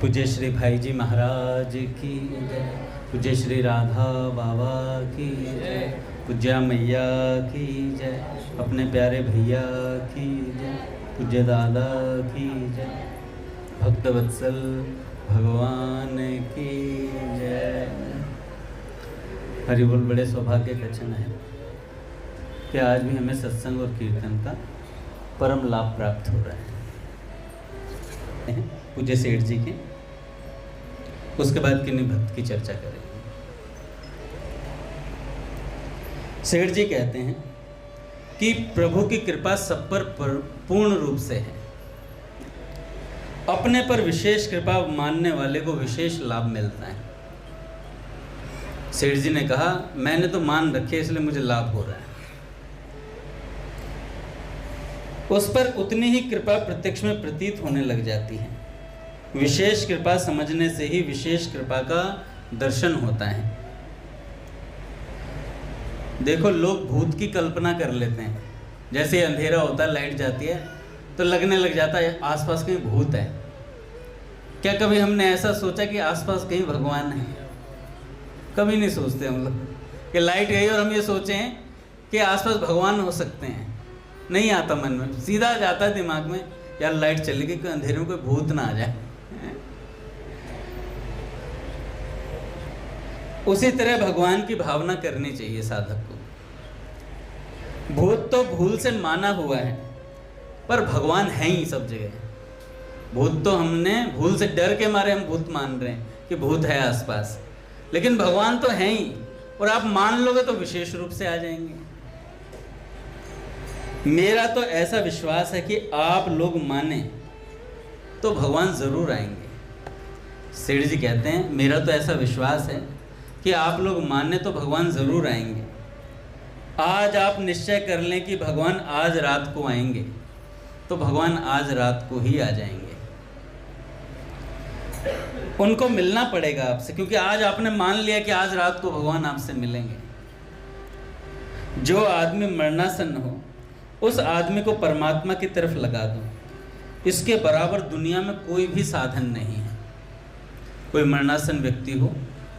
पूज्य श्री भाई जी महाराज की जय, पूज्य श्री राधा बाबा की जय, पूज्या मैया की जय, अपने प्यारे भैया की जय, पूज्य दादा की जय, भक्तवत्सल भगवान की जय। हरि बोल। बड़े सौभाग्य का क्षण है कि आज भी हमें सत्संग और कीर्तन का परम लाभ प्राप्त हो रहा है। पूज्य सेठ जी के, उसके बाद किन्हीं भक्त की चर्चा करेंगे। सेठ जी कहते हैं कि प्रभु की कृपा सब पर पूर्ण रूप से है। अपने पर विशेष कृपा मानने वाले को विशेष लाभ मिलता है। सेठ जी ने कहा, मैंने तो मान रखे इसलिए मुझे लाभ हो रहा है। उस पर उतनी ही कृपा प्रत्यक्ष में प्रतीत होने लग जाती है। विशेष कृपा समझने से ही विशेष कृपा का दर्शन होता है। देखो, लोग भूत की कल्पना कर लेते हैं। जैसे अंधेरा होता है, लाइट जाती है तो लगने लग जाता है आसपास कहीं भूत है। क्या कभी हमने ऐसा सोचा कि आसपास कहीं भगवान है? कभी नहीं सोचते हम लोग कि लाइट गई और हम ये सोचें कि आसपास भगवान हो सकते हैं। नहीं आता मन में, सीधा जाता है दिमाग में, यार लाइट चली गई, कोई अंधेरे में कोई भूत ना आ जाए। उसी तरह भगवान की भावना करनी चाहिए साधक को। भूत तो भूल से माना हुआ है, पर भगवान है ही सब जगह। भूत तो हमने भूल से डर के मारे हम भूत मान रहे हैं कि भूत है आसपास, लेकिन भगवान तो है ही। और आप मान लोगे तो विशेष रूप से आ जाएंगे। मेरा तो ऐसा विश्वास है कि आप लोग माने तो भगवान जरूर आएंगे। सेठ जी कहते हैं, मेरा तो ऐसा विश्वास है कि आप लोग माने तो भगवान जरूर आएंगे। आज आप निश्चय कर लें कि भगवान आज रात को आएंगे, तो भगवान आज रात को ही आ जाएंगे। उनको मिलना पड़ेगा आपसे, क्योंकि आज आपने मान लिया कि आज रात को भगवान आपसे मिलेंगे। जो आदमी मरणासन्न हो, उस आदमी को परमात्मा की तरफ लगा दो। इसके बराबर दुनिया में कोई भी साधन नहीं है। कोई मरणासन्न व्यक्ति हो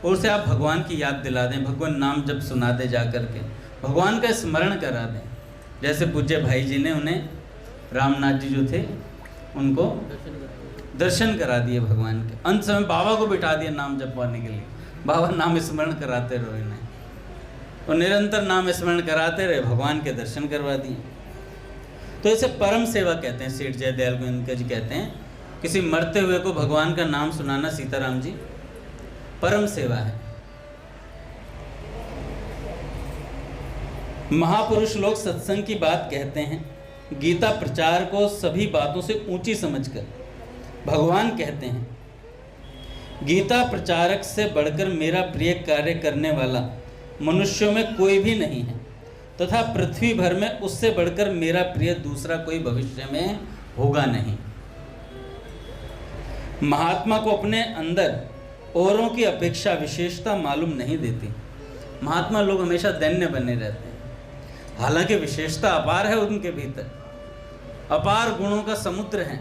और उसे आप भगवान की याद दिला दें, भगवान नाम जब सुना दे, जा करके भगवान का स्मरण करा दें। जैसे पूज्य भाई जी ने उन्हें, रामनाथ जी जो थे, उनको दर्शन करा दिए भगवान के। अंत समय बाबा को बिठा दिया नाम जपवाने के लिए। बाबा नाम स्मरण कराते रहो इन्हें, और निरंतर नाम स्मरण कराते रहे, भगवान के दर्शन करवा दिए। तो इसे परम सेवा कहते हैं। सेठ जयदयाल गोविंद जी कहते हैं, किसी मरते हुए को भगवान का नाम सुनाना, सीताराम जी, परम सेवा है। महापुरुष लोग सत्संग की बात कहते हैं। गीता प्रचार को सभी बातों से ऊंची समझकर भगवान कहते हैं, गीता प्रचारक से बढ़कर मेरा प्रिय कार्य करने वाला मनुष्यों में कोई भी नहीं है, तथा पृथ्वी भर में उससे बढ़कर मेरा प्रिय दूसरा कोई भविष्य में होगा नहीं। महात्मा को अपने अंदर औरों की अपेक्षा विशेषता मालूम नहीं देती। महात्मा लोग हमेशा दैन्य बने रहते हैं, हालांकि विशेषता अपार है उनके भीतर। अपार गुणों का समुद्र है,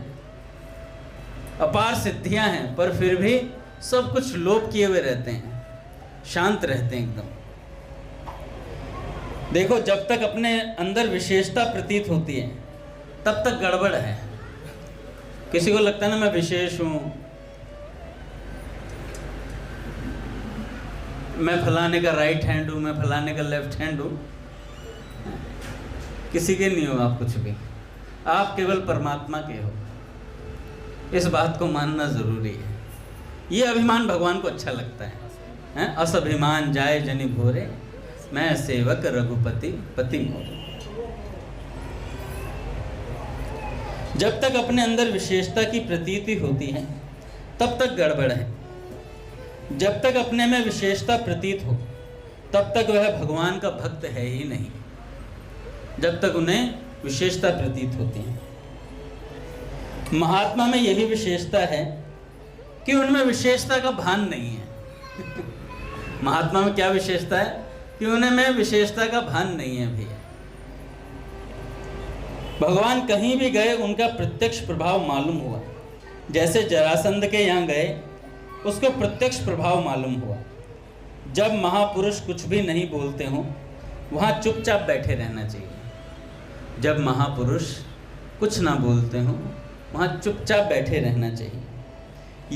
अपार सिद्धियां हैं, पर फिर भी सब कुछ लोप किए हुए रहते हैं, शांत रहते हैं एकदम। देखो, जब तक अपने अंदर विशेषता प्रतीत होती है तब तक गड़बड़ है। किसी को लगता है ना, मैं विशेष हूं, मैं फलाने का राइट हैंड हूं, मैं फलाने का लेफ्ट हैंड हूं। किसी के नहीं हो आप कुछ भी, आप केवल परमात्मा के हो। इस बात को मानना जरूरी है। ये अभिमान भगवान को अच्छा लगता है। असभिमान जाए जनि भोरे, मैं सेवक रघुपति पति मोरे। जब तक अपने अंदर विशेषता की प्रतीति होती है तब तक गड़बड़ है। जब तक अपने में विशेषता प्रतीत हो तब तक वह भगवान का भक्त है ही नहीं, जब तक उन्हें विशेषता प्रतीत होती है। महात्मा में यही विशेषता है कि उनमें विशेषता का भान नहीं है। महात्मा में क्या विशेषता है कि उनमें विशेषता का भान नहीं है भैया। भगवान कहीं भी गए, उनका प्रत्यक्ष प्रभाव मालूम हुआ। जैसे जरासंध के यहाँ गए, उसको प्रत्यक्ष प्रभाव मालूम हुआ। जब महापुरुष कुछ भी नहीं बोलते हों, वहाँ चुपचाप बैठे रहना चाहिए। जब महापुरुष कुछ ना बोलते हों, वहाँ चुपचाप बैठे रहना चाहिए।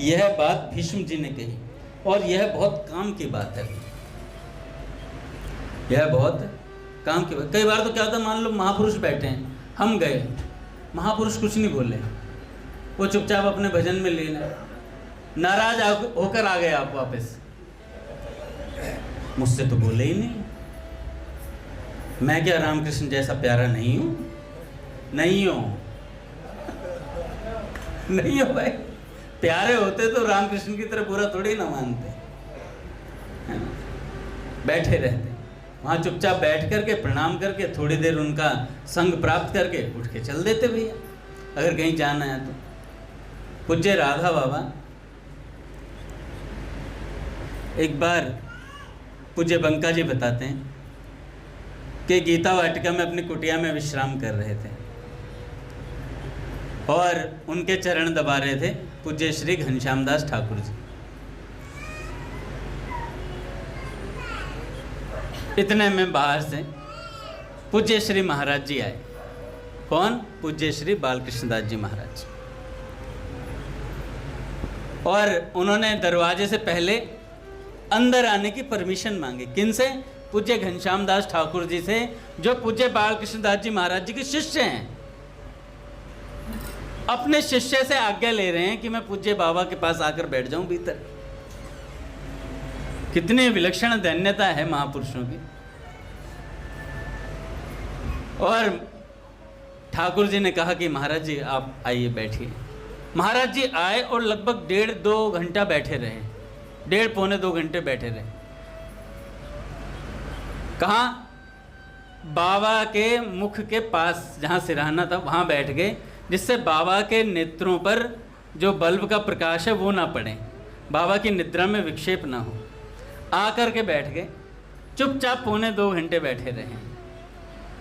यह बात भीष्म जी ने कही और यह बहुत काम की बात है। यह बहुत काम की बात। कई बार तो क्या होता है, मान लो महापुरुष बैठे हैं, हम गए, महापुरुष कुछ नहीं बोले, वो चुपचाप अपने भजन में लीन है, नाराज होकर आ गए आप वापस, मुझसे तो बोले ही नहीं, मैं क्या रामकृष्ण जैसा प्यारा नहीं हूं? नहीं हो, नहीं हो भाई। प्यारे होते तो रामकृष्ण की तरह बुरा थोड़ी ना मानते, है ना? बैठे रहते वहाँ, चुपचाप बैठ करके प्रणाम करके थोड़ी देर उनका संग प्राप्त करके उठ के चल देते भैया, अगर कहीं जाना है तो। पूज्य राधा बाबा एक बार पूज्य बंका जी बताते हैं कि गीता वाटिका में अपनी कुटिया में विश्राम कर रहे थे और उनके चरण दबा रहे थे पूज्य श्री घनश्याम दास ठाकुर जी। इतने में बाहर से पूज्य श्री महाराज जी आए। कौन? पूज्य श्री बालकृष्ण दास जी महाराज। और उन्होंने दरवाजे से पहले अंदर आने की परमिशन मांगी। किनसे? पूज्य घनश्याम दास ठाकुर जी से, जो पूज्य बालकृष्ण दास जी महाराज जी के शिष्य हैं। अपने शिष्य से आज्ञा ले रहे हैं कि मैं पूज्य बाबा के पास आकर बैठ जाऊं भीतर। कितनी विलक्षण धन्यता है महापुरुषों की। और ठाकुर जी ने कहा कि महाराज जी आप आइए बैठिए। महाराज जी आए और लगभग 1.5-2 घंटा बैठे रहे, 1.5-पौने 2 घंटे बैठे रहे। कहाँ? बाबा के मुख के पास, जहाँ सिरहाना था वहाँ बैठ गए, जिससे बाबा के नेत्रों पर जो बल्ब का प्रकाश है वो ना पड़े, बाबा की निद्रा में विक्षेप ना हो। आकर के बैठ गए, चुपचाप 1.25-2 घंटे बैठे रहे।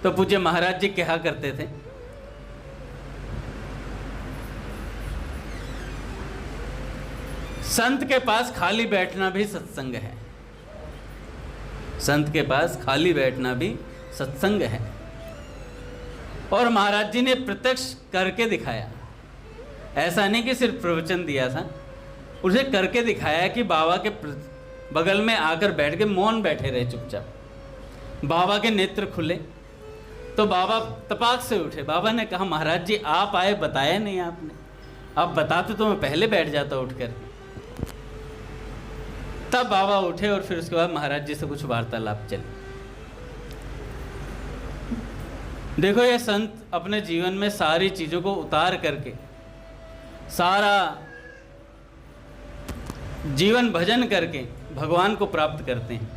तो पूज्य महाराज जी क्या करते थे? संत के पास खाली बैठना भी सत्संग है। संत के पास खाली बैठना भी सत्संग है। और महाराज जी ने प्रत्यक्ष करके दिखाया। ऐसा नहीं कि सिर्फ प्रवचन दिया था, उसे करके दिखाया कि बाबा के बगल में आकर बैठ के मौन बैठे रहे चुपचाप। बाबा के नेत्र खुले तो बाबा तपाक से उठे। बाबा ने कहा महाराज जी आप आए, बताया नहीं आपने, आप बताते तो मैं पहले बैठ जाता उठकर। तब बाबा उठे और फिर उसके बाद महाराज जी से कुछ वार्तालाप चली। देखो ये संत अपने जीवन में सारी चीज़ों को उतार करके सारा जीवन भजन करके भगवान को प्राप्त करते हैं।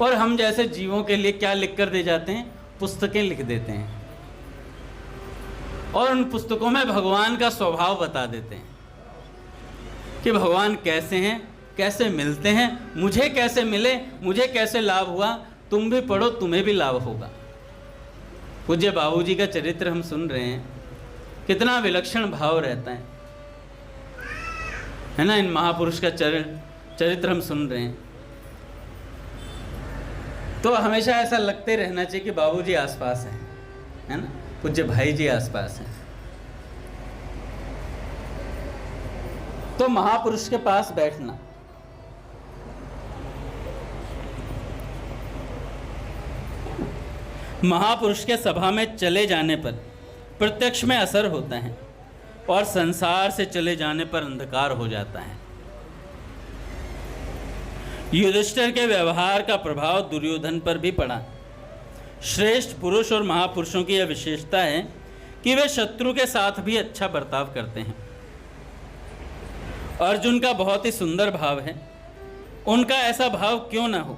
और हम जैसे जीवों के लिए क्या लिख कर दे जाते हैं? पुस्तकें लिख देते हैं और उन पुस्तकों में भगवान का स्वभाव बता देते हैं कि भगवान कैसे हैं, कैसे मिलते हैं, मुझे कैसे मिले, मुझे कैसे लाभ हुआ, तुम भी पढ़ो तुम्हें भी लाभ होगा। पूज्य बाबूजी का चरित्र हम सुन रहे हैं, कितना विलक्षण भाव रहता है ना। इन महापुरुष का चरित्र हम सुन रहे हैं तो हमेशा ऐसा लगते रहना चाहिए कि बाबूजी आसपास हैं, है ना, पूज्य भाई जी आसपास हैं। तो महापुरुष के पास बैठना, महापुरुष के सभा में चले जाने पर प्रत्यक्ष में असर होता है और संसार से चले जाने पर अंधकार हो जाता है। युधिष्ठिर के व्यवहार का प्रभाव दुर्योधन पर भी पड़ा। श्रेष्ठ पुरुष और महापुरुषों की यह विशेषता है कि वे शत्रु के साथ भी अच्छा बर्ताव करते हैं। अर्जुन का बहुत ही सुंदर भाव है, उनका ऐसा भाव क्यों ना हो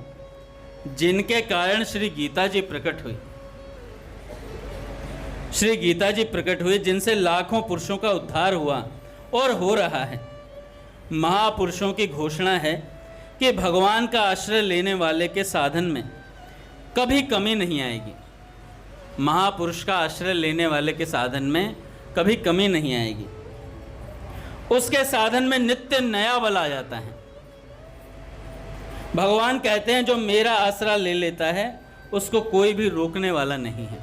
जिनके कारण श्री गीता जी प्रकट हुई। श्री गीता जी प्रकट हुई जिनसे लाखों पुरुषों का उद्धार हुआ और हो रहा है। महापुरुषों की घोषणा है कि भगवान का आश्रय लेने वाले के साधन में कभी कमी नहीं आएगी। महापुरुष का आश्रय लेने वाले के साधन में कभी कमी नहीं आएगी। उसके साधन में नित्य नया बल आ जाता है। भगवान कहते हैं जो मेरा आसरा ले लेता है उसको कोई भी रोकने वाला नहीं है।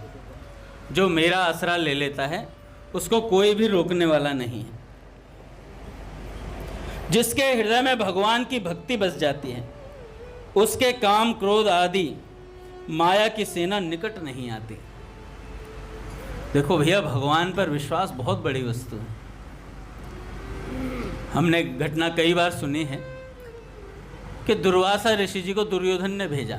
जो मेरा आसरा ले लेता है उसको कोई भी रोकने वाला नहीं है। जिसके हृदय में भगवान की भक्ति बस जाती है उसके काम क्रोध आदि माया की सेना निकट नहीं आती। देखो भैया, भगवान पर विश्वास बहुत बड़ी वस्तु है। हमने घटना कई बार सुनी है कि दुर्वासा ऋषि जी को दुर्योधन ने भेजा।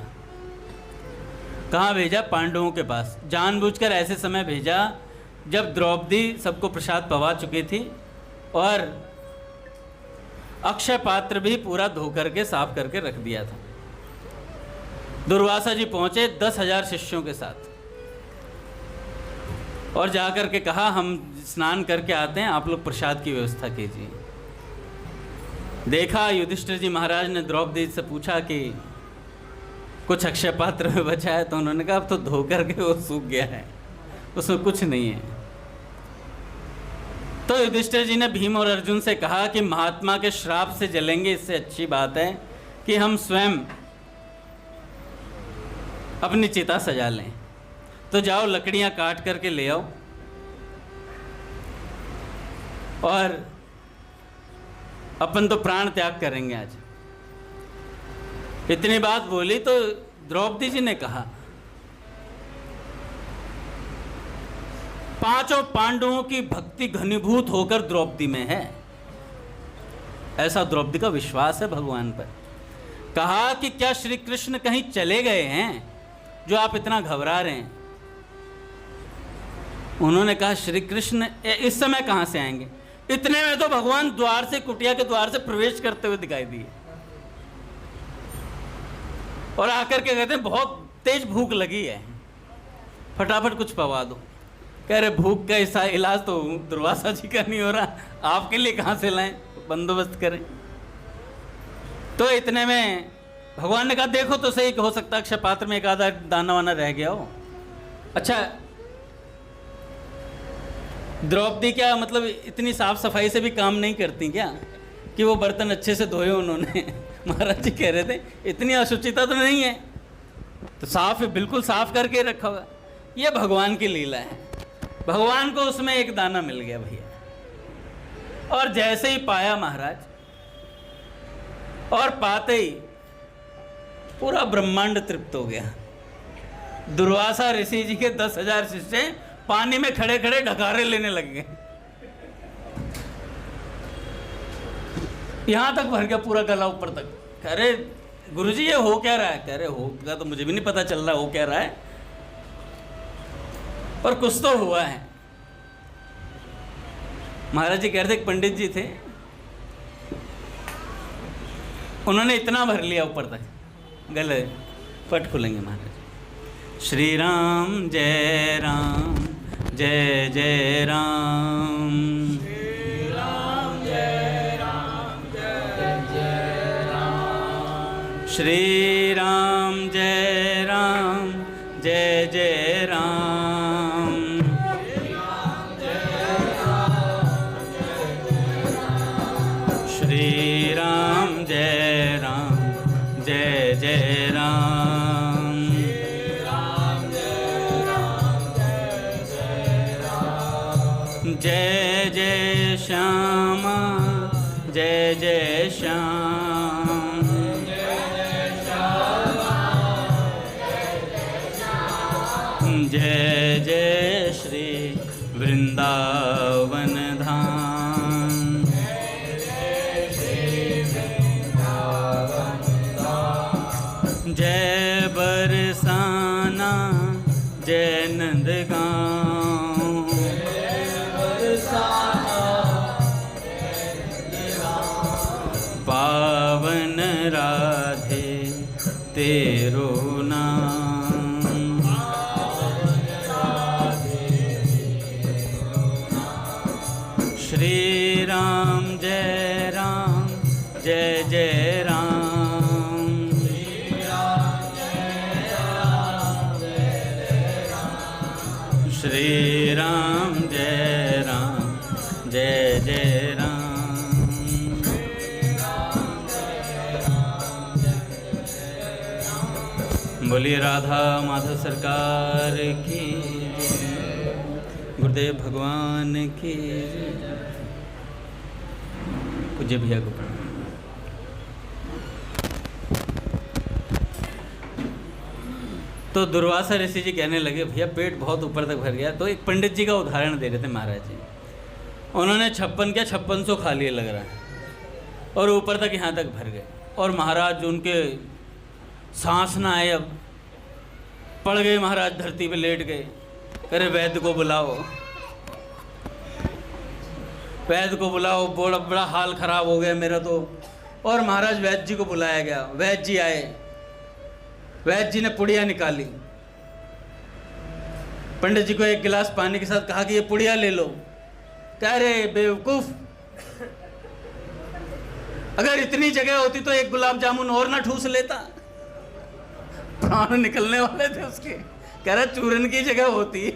कहाँ भेजा? पांडवों के पास। जानबूझकर ऐसे समय भेजा जब द्रौपदी सबको प्रसाद पवा चुकी थी और अक्षय पात्र भी पूरा धो करके साफ करके रख दिया था। दुर्वासा जी पहुंचे 10,000 शिष्यों के साथ और जाकर के कहा हम स्नान करके आते हैं, आप लोग प्रसाद की व्यवस्था कीजिए। देखा युधिष्ठिर जी महाराज ने द्रौपदी से पूछा कि कुछ अक्षय पात्र में बचा है, तो उन्होंने कहा अब तो धो करके वो सूख गया है, उसमें कुछ नहीं है। तो युधिष्ठिर जी ने भीम और अर्जुन से कहा कि महात्मा के श्राप से जलेंगे, इससे अच्छी बात है कि हम स्वयं अपनी चिता सजा लें। तो जाओ लकड़ियां काट करके ले आओ और अपन तो प्राण त्याग करेंगे आज। इतनी बात बोली तो द्रौपदी जी ने कहा पांचों पांडवों की भक्ति घनीभूत होकर द्रौपदी में है। ऐसा द्रौपदी का विश्वास है भगवान पर। कहा कि क्या श्री कृष्ण कहीं चले गए हैं जो आप इतना घबरा रहे हैं? उन्होंने कहा श्री कृष्ण इस समय कहां से आएंगे? इतने में तो भगवान द्वार से, कुटिया के द्वार से प्रवेश करते हुए दिखाई दिए और आकर के कहते हैं बहुत तेज भूख लगी है, फटाफट कुछ पवा दो। कह रहे भूख का ऐसा इलाज तो दुर्वासा जी का नहीं हो रहा, आपके लिए कहां से लाएं, बंदोबस्त करें। तो इतने में भगवान ने कहा देखो तो सही, हो सकता है अक्षय पात्र में एक आधा दाना वाना रह गया हो। अच्छा, द्रौपदी क्या मतलब इतनी साफ सफाई से भी काम नहीं करती क्या कि वो बर्तन अच्छे से धोए उन्होंने? महाराज जी कह रहे थे इतनी अशुचिता तो नहीं है, तो साफ है, बिल्कुल साफ करके रखा होगा। ये भगवान की लीला है। भगवान को उसमें एक दाना मिल गया भैया, और जैसे ही पाया महाराज, और पाते ही पूरा ब्रह्मांड तृप्त हो गया। दुर्वासा ऋषि जी के 10,000 शिष्य पानी में खड़े खड़े ढकारे लेने लग गए। यहां तक भर गया पूरा गला ऊपर तक। कह रहे गुरुजी ये हो क्या रहा है? कह रहे होगा तो मुझे भी नहीं पता चल रहा हो क्या रहा है, पर कुछ तो हुआ है। महाराज जी कह रहे थे, एक पंडित जी थे, उन्होंने इतना भर लिया ऊपर तक, गले पट खुलेंगे महाराज। श्री राम जय राम जय जय राम, श्री राम जय राम जय जय राम, श्री राम जय राम जय जय राम, श्री राम जय राम जय जय राम, जय जय श्यामा जय जय श्याम, जय जय श्री वृंदावन धाम, जय बरसाना जय नंदगांव, पावन राधे तेरो नाम, श्री राम जय राम जय जय राम, श्री राम जय राम जय जय राम, बोलिए राधा माधव सरकार की, गुरुदेव भगवान की। पूज्य भैया को प्रणाम। तो दुर्वासा ऋषि जी कहने लगे, भैया पेट बहुत ऊपर तक भर गया। तो एक पंडित जी का उदाहरण दे रहे थे महाराज जी। उन्होंने 5600 खा लिए लग रहा है, और ऊपर तक यहाँ तक भर गए। और महाराज उनके सांस ना आए, अब पड़ गए महाराज, धरती पे लेट गए। अरे वैद्य को बुलाओ, वैद्य को बुलाओ, बड़ा बड़ा हाल खराब हो गया मेरा तो। और महाराज वैद्य जी को बुलाया गया। वैद्य जी आए, वैद्य जी ने पुड़िया निकाली। पंडित जी को एक गिलास पानी के साथ कहा कि ये पुड़िया ले लो। कह रहे बेवकूफ, अगर इतनी जगह होती तो एक गुलाब जामुन और ना ठूस लेता। प्राण निकलने वाले थे उसके। कह रहा चूरन की जगह होती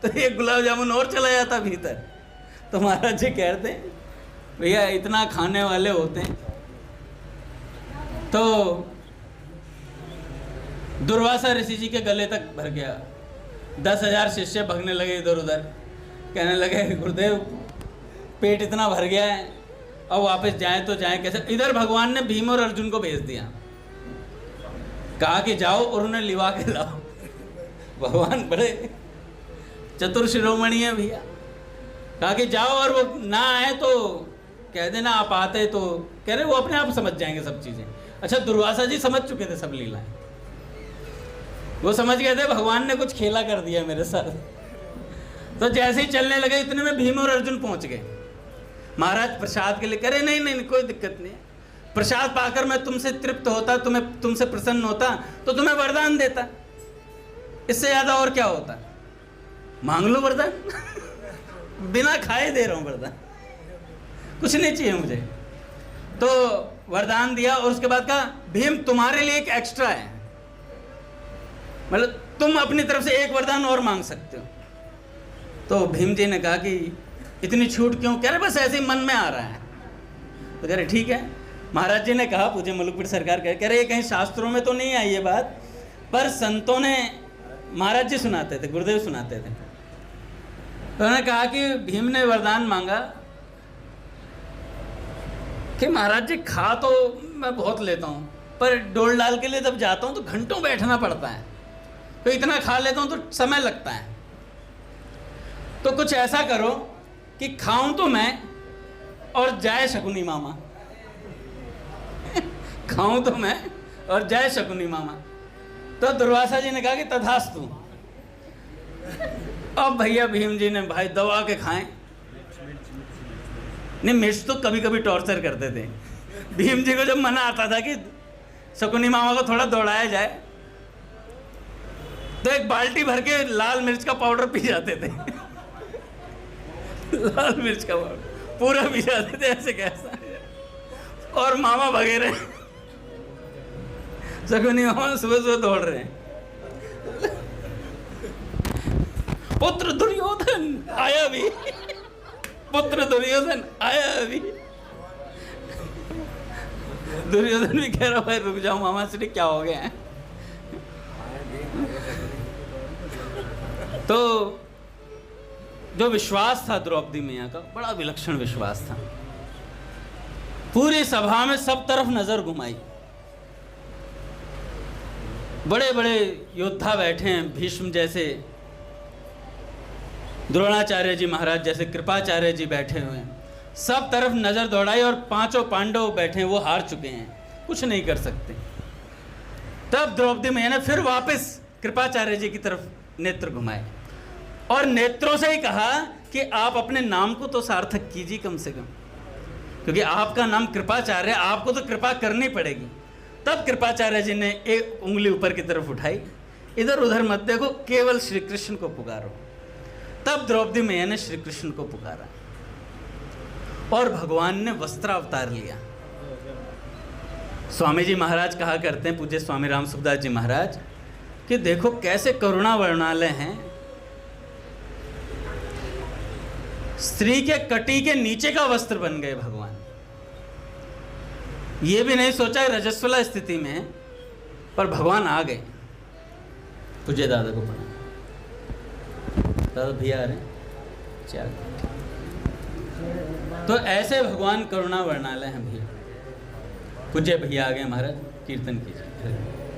तो एक गुलाब जामुन और चला जाता भीतर। तो महाराज जी कहते हैं, भैया इतना खाने वाले होते हैं। तो दुर्वासा ऋषि जी के गले तक भर गया। 10,000 शिष्य भगने लगे इधर उधर, कहने लगे गुरुदेव पेट इतना भर गया है, अब वापस जाएं तो जाएं कैसे। इधर भगवान ने भीम और अर्जुन को भेज दिया, कहा कि जाओ और उन्हें लिवा के लाओ। भगवान बड़े चतुर शिरोमणि है भैया। कहा कि जाओ, और वो ना आए तो कह देना आप आते तो। कह रहे वो अपने आप समझ जाएंगे सब चीज़ें। अच्छा, दुर्वासा जी समझ चुके थे सब लीलाएं, वो समझ गए थे भगवान ने कुछ खेला कर दिया मेरे साथ। तो जैसे ही चलने लगे इतने में भीम और अर्जुन पहुंच गए। महाराज प्रसाद के लिए करे नहीं नहीं कोई दिक्कत नहीं, प्रसाद पाकर मैं तुमसे तृप्त होता, तुमसे प्रसन्न होता तो तुम्हें वरदान देता, इससे ज्यादा और क्या होता। मांग लो वरदान। बिना खाए दे रहा हूं वरदान, कुछ नहीं चाहिए मुझे। तो वरदान दिया और उसके बाद कहा भीम तुम्हारे लिए एक एक्स्ट्रा है, मतलब तुम अपनी तरफ से एक वरदान और मांग सकते हो। तो भीम जी ने कहा कि इतनी छूट क्यों। कह रहे बस ऐसे ही मन में आ रहा है। तो कह रहे ठीक है। महाराज जी ने कहा, पूज्य मुलुकपीठ सरकार कह रहे ये कहीं शास्त्रों में तो नहीं आई ये बात, पर संतों ने, महाराज जी सुनाते थे, गुरुदेव सुनाते थे। तो उन्होंने कहा कि भीम ने वरदान मांगा कि महाराज जी खा तो मैं बहुत लेता हूँ, पर डोल डाल के लिए जब जाता हूँ तो घंटों बैठना पड़ता है, तो इतना खा लेता हूँ तो समय लगता है। तो कुछ ऐसा करो कि खाऊं तो मैं और जाए शकुनी मामा। खाऊं तो मैं और जाए शकुनी मामा। तो दुर्वासा जी ने कहा कि तथास्तु। अब भैया भीम जी ने भाई दबा के खाएं। नहीं, मिर्च तो कभी कभी टॉर्चर करते थे। भीम जी को जब मना आता था कि शकुनी मामा को थोड़ा दौड़ाया जाए, तो एक बाल्टी भर के लाल मिर्च का पाउडर पी जाते थे। लाल मिर्च का पाउडर पूरा पी जाते थे, ऐसे कैसा। और मामा भगे रहे, शकुनी मामा सुबह सुबह दौड़ रहे हैं। पुत्र दुर्योधन आया भी, पुत्र दुर्योधन आया भी। दुर्योधन भी कह रहा भाई रुक जाओ मामा श्री, क्या हो गया है। तो जो विश्वास था द्रौपदी मैया का, बड़ा विलक्षण विश्वास था। पूरी सभा में सब तरफ नजर घुमाई, बड़े बड़े योद्धा बैठे हैं, भीष्म जैसे, द्रोणाचार्य जी महाराज जैसे, कृपाचार्य जी बैठे हुए हैं। सब तरफ नजर दौड़ाई और पांचों पांडव बैठे हैं, वो हार चुके हैं, कुछ नहीं कर सकते। तब द्रौपदी मैया ने फिर वापस कृपाचार्य जी की तरफ नेत्र घुमाए और नेत्रों से ही कहा कि आप अपने नाम को तो सार्थक कीजिए कम से कम, क्योंकि आपका नाम कृपाचार्य, आपको तो कृपा करनी पड़ेगी। तब कृपाचार्य जी ने एक उंगली ऊपर की तरफ उठाई, इधर उधर मत देखो, केवल श्री कृष्ण को पुकारो। तब द्रौपदी मैया ने श्री कृष्ण को पुकारा और भगवान ने वस्त्रावतार लिया। स्वामी जी महाराज कहा करते हैं, पूज्य स्वामी राम सुखदास जी महाराज, कि देखो कैसे करुणा वर्णालय हैं। स्त्री के कटी के नीचे का वस्त्र बन गए भगवान। ये भी नहीं सोचा रजस्वला स्थिति में, पर भगवान आ गए। पूज्य दादा को प्रणाम। दादा भैया आ रहे हैं, चल। तो ऐसे भगवान करुणा वर्णालय हैं भैया। पूज्य भैया आ गए महाराज, कीर्तन कीजिए।